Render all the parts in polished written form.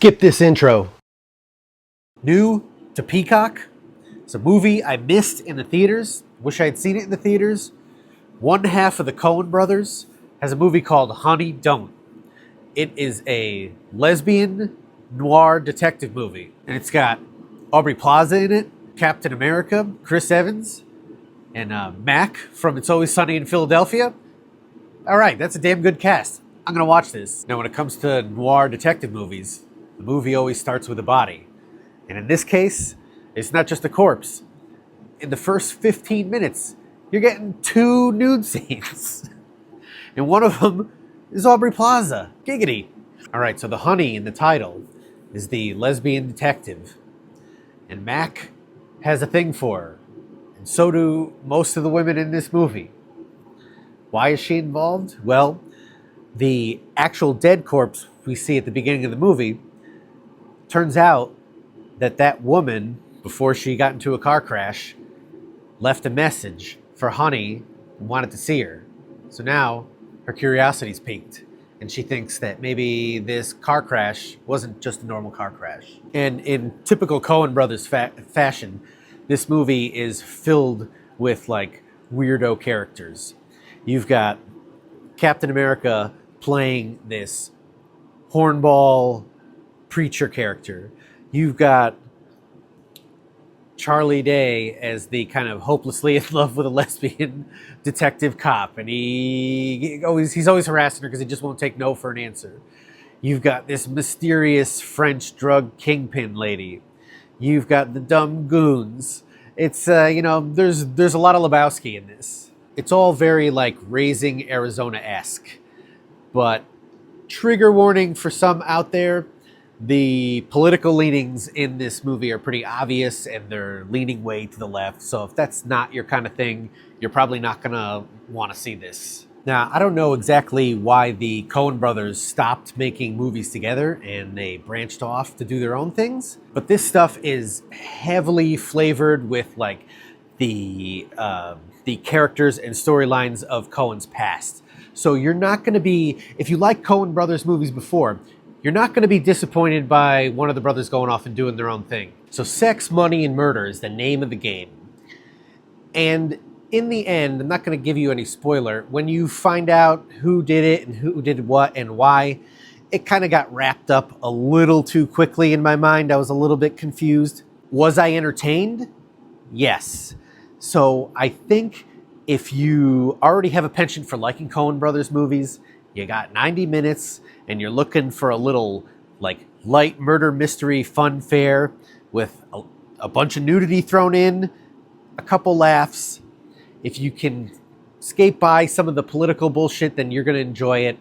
Skip this intro. New to Peacock. It's a movie I missed in the theaters. Wish I had seen it in the theaters. One half of the Coen brothers has a movie called Honey, Don't. It is a lesbian noir detective movie. And it's got Aubrey Plaza in it, Captain America, Chris Evans, and Mac from It's Always Sunny in Philadelphia. All right, that's a damn good cast. I'm going to watch this. Now, when it comes to noir detective movies, the movie always starts with a body. And in this case, it's not just a corpse. In the first 15 minutes, you're getting 2 nude scenes. And one of them is Aubrey Plaza. Giggity. All right, so the honey in the title is the lesbian detective. And Mac has a thing for her. And so do most of the women in this movie. Why is she involved? Well, the actual dead corpse we see at the beginning of the movie, turns out that woman, before she got into a car crash, left a message for Honey and wanted to see her. So now her curiosity's piqued, and she thinks that maybe this car crash wasn't just a normal car crash. And in typical Coen brothers fashion, this movie is filled with like weirdo characters. You've got Captain America playing this hornball preacher character. You've got Charlie Day as the kind of hopelessly in love with a lesbian detective cop, and he's always harassing her because he just won't take no for an answer. You've got this mysterious French drug kingpin lady. You've got the dumb goons. It's there's a lot of Lebowski in this. It's all very like Raising Arizona-esque. But trigger warning for some out there, the political leanings in this movie are pretty obvious and they're leaning way to the left. So if that's not your kind of thing, you're probably not going to want to see this. Now, I don't know exactly why the Coen brothers stopped making movies together and they branched off to do their own things. But this stuff is heavily flavored with like the characters and storylines of Coen's past. So you're not going to be, if you like Coen brothers movies before, you're not going to be disappointed by one of the brothers going off and doing their own thing. So sex, money, and murder is the name of the game. And in the end, I'm not going to give you any spoiler, when you find out who did it and who did what and why, it kind of got wrapped up a little too quickly in my mind. I was a little bit confused. Was I entertained? Yes. So I think if you already have a penchant for liking Coen brothers movies, you got 90 minutes and you're looking for a little like light murder mystery fun fare with a bunch of nudity thrown in, a couple laughs. If you can skate by some of the political bullshit, then you're going to enjoy it.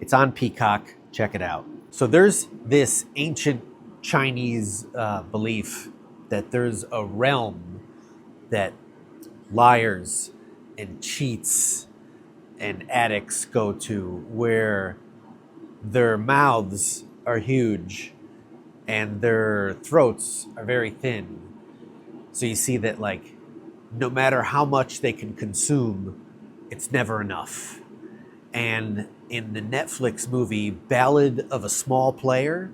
It's on Peacock. Check it out. So there's this ancient Chinese belief that there's a realm that liars and cheats and addicts go to, where their mouths are huge and their throats are very thin. So you see that like no matter how much they can consume, it's never enough. And in the Netflix movie Ballad of a Small Player,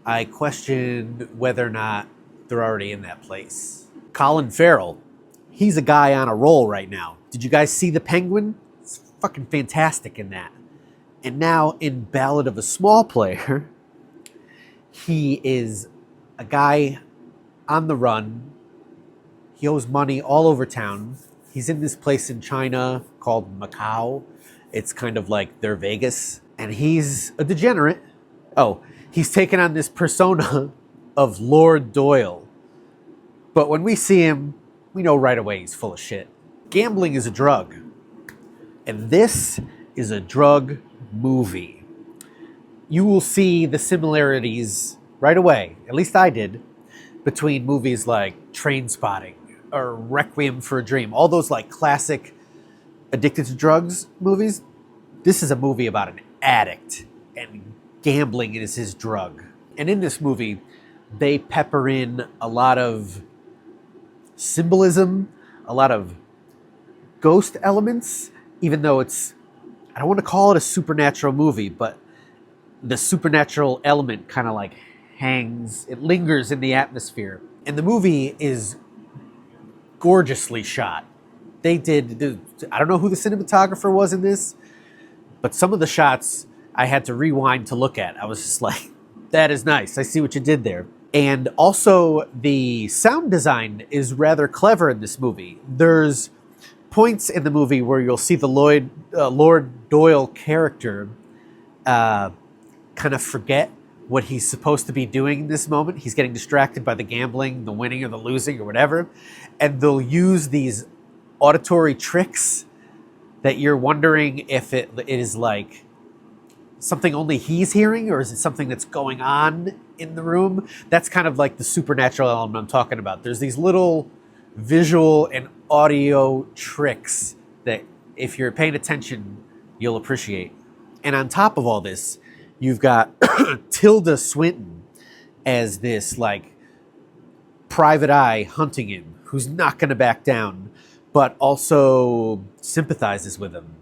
I questioned whether or not they're already in that place. Colin Farrell, he's a guy on a roll right now. Did you guys see The Penguin? It's fucking fantastic in that. And now in Ballad of a Small Player, he is a guy on the run. He owes money all over town. He's in this place in China called Macau. It's kind of like their Vegas. And he's a degenerate. Oh, he's taken on this persona of Lord Doyle. But when we see him, we know right away he's full of shit. Gambling is a drug. And this is a drug movie. You will see the similarities right away, at least I did, between movies like Trainspotting or Requiem for a Dream, all those like classic addicted to drugs movies. This is a movie about an addict, and gambling is his drug. And in this movie, they pepper in a lot of symbolism, a lot of ghost elements, even though I don't want to call it a supernatural movie, but the supernatural element kind of like hangs, it lingers in the atmosphere. And the movie is gorgeously shot. They did, I don't know who the cinematographer was in this, but some of the shots I had to rewind to look at. I was just like, that is nice. I see what you did there. And also, the sound design is rather clever in this movie. There's points in the movie where you'll see the Lord Doyle character kind of forget what he's supposed to be doing in this moment. He's getting distracted by the gambling, the winning or the losing or whatever. And they'll use these auditory tricks that you're wondering if it is like something only he's hearing, or is it something that's going on in the room? That's kind of like the supernatural element I'm talking about. There's these little visual and audio tricks that if you're paying attention, you'll appreciate. And on top of all this, you've got Tilda Swinton as this like private eye hunting him, who's not going to back down, but also sympathizes with him.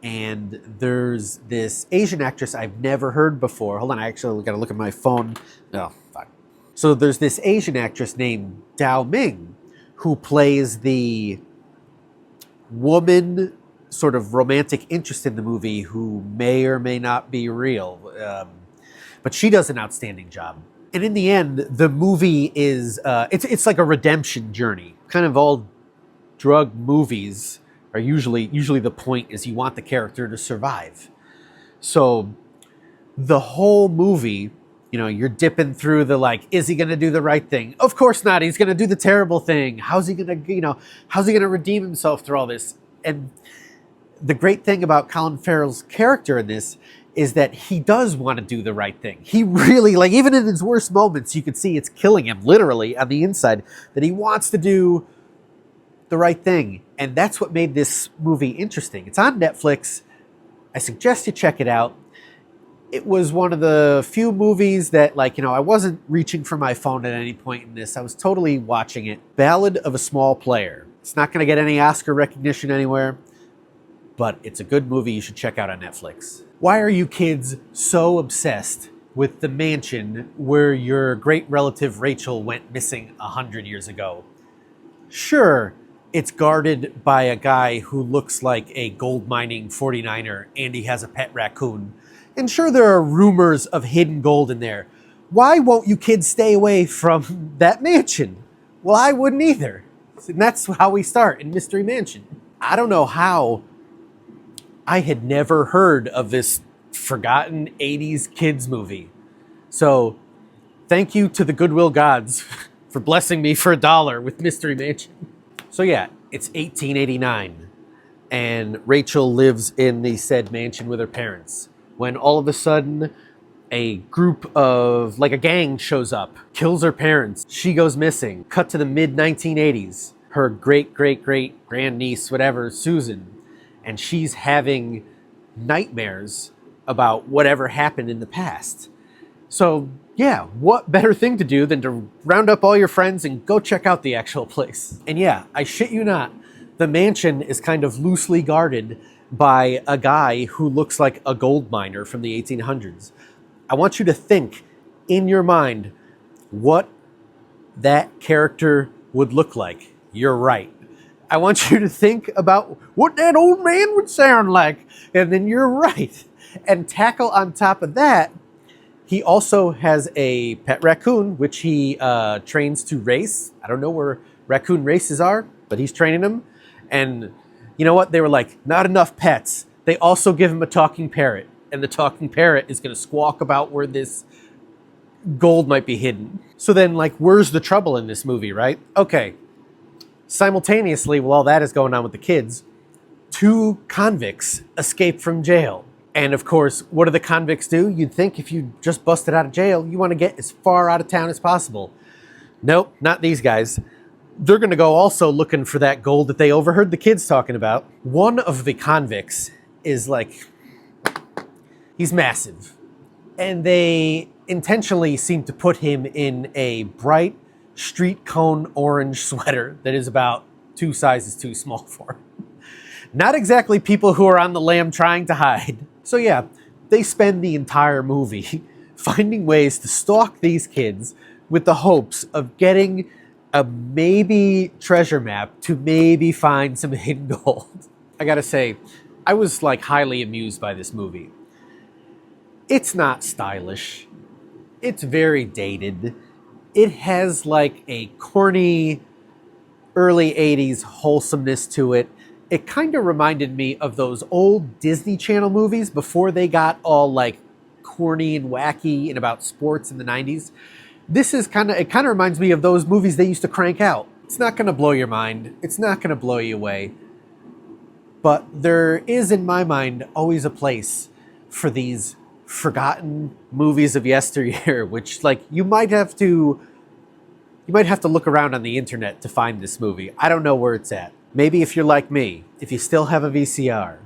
And there's this Asian actress I've never heard before. Hold on, I actually got to look at my phone. No, fine. So there's this Asian actress named Dao Ming who plays the woman sort of romantic interest in the movie who may or may not be real. But she does an outstanding job. And in the end, the movie is, it's like a redemption journey. Kind of all drug movies are usually the point is you want the character to survive. So the whole movie, you know, you're dipping through the like, is he going to do the right thing? Of course not. He's going to do the terrible thing. How's he going to redeem himself through all this? And the great thing about Colin Farrell's character in this is that he does want to do the right thing. He really, like, even in his worst moments, you could see it's killing him literally on the inside, that he wants to do the right thing. And that's what made this movie interesting. It's on Netflix. I suggest you check it out. It was one of the few movies that, like, you know, I wasn't reaching for my phone at any point in this. I was totally watching it. Ballad of a Small Player. It's not going to get any Oscar recognition anywhere, but it's a good movie you should check out on Netflix. Why are you kids so obsessed with the mansion where your great relative Rachel went missing 100 years ago? Sure, it's guarded by a guy who looks like a gold mining 49er and he has a pet raccoon. And sure, there are rumors of hidden gold in there. Why won't you kids stay away from that mansion? Well, I wouldn't either. And that's how we start in Mystery Mansion. I don't know how I had never heard of this forgotten 80s kids movie. So thank you to the Goodwill gods for blessing me for $1 with Mystery Mansion. So yeah, it's 1889, and Rachel lives in the said mansion with her parents, when all of a sudden a group of, like a gang shows up, kills her parents. She goes missing. Cut to the mid-1980s. Her great-great-great-grandniece, whatever, Susan, and she's having nightmares about whatever happened in the past. So yeah, what better thing to do than to round up all your friends and go check out the actual place? And yeah, I shit you not, the mansion is kind of loosely guarded by a guy who looks like a gold miner from the 1800s. I want you to think in your mind what that character would look like. You're right. I want you to think about what that old man would sound like, and then you're right. And tackle on top of that, he also has a pet raccoon, which he trains to race. I don't know where raccoon races are, but he's training them. And you know what? They were like, not enough pets. They also give him a talking parrot. And the talking parrot is going to squawk about where this gold might be hidden. So then, like, where's the trouble in this movie, right? Okay. Simultaneously, while all that is going on with the kids, 2 convicts escape from jail. And of course, what do the convicts do? You'd think if you just busted out of jail, you want to get as far out of town as possible. Nope, not these guys. They're going to go also looking for that gold that they overheard the kids talking about. One of the convicts is like, he's massive. And they intentionally seem to put him in a bright street cone orange sweater that is about 2 sizes too small for him. Not exactly people who are on the lam trying to hide. So yeah, they spend the entire movie finding ways to stalk these kids with the hopes of getting a maybe treasure map to maybe find some hidden gold. I gotta say, I was like highly amused by this movie. It's not stylish. It's very dated. It has like a corny early 80s wholesomeness to it. It kind of reminded me of those old Disney Channel movies before they got all like corny and wacky and about sports in the 90s. It kind of reminds me of those movies they used to crank out. It's not going to blow your mind. It's not going to blow you away. But there is, in my mind, always a place for these forgotten movies of yesteryear, which like you might have to look around on the internet to find this movie. I don't know where it's at. Maybe if you're like me, if you still have a VCR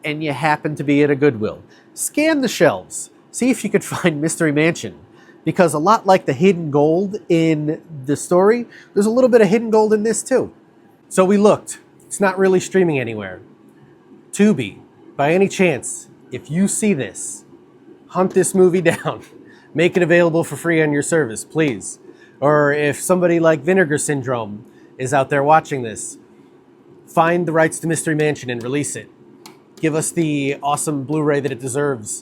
and you happen to be at a Goodwill, scan the shelves. See if you could find Mystery Mansion. Because a lot like the hidden gold in the story, there's a little bit of hidden gold in this too. So we looked. It's not really streaming anywhere. Tubi, by any chance, if you see this, hunt this movie down. Make it available for free on your service, please. Or if somebody like Vinegar Syndrome is out there watching this, find the rights to Mystery Mansion and release it. Give us the awesome Blu-ray that it deserves.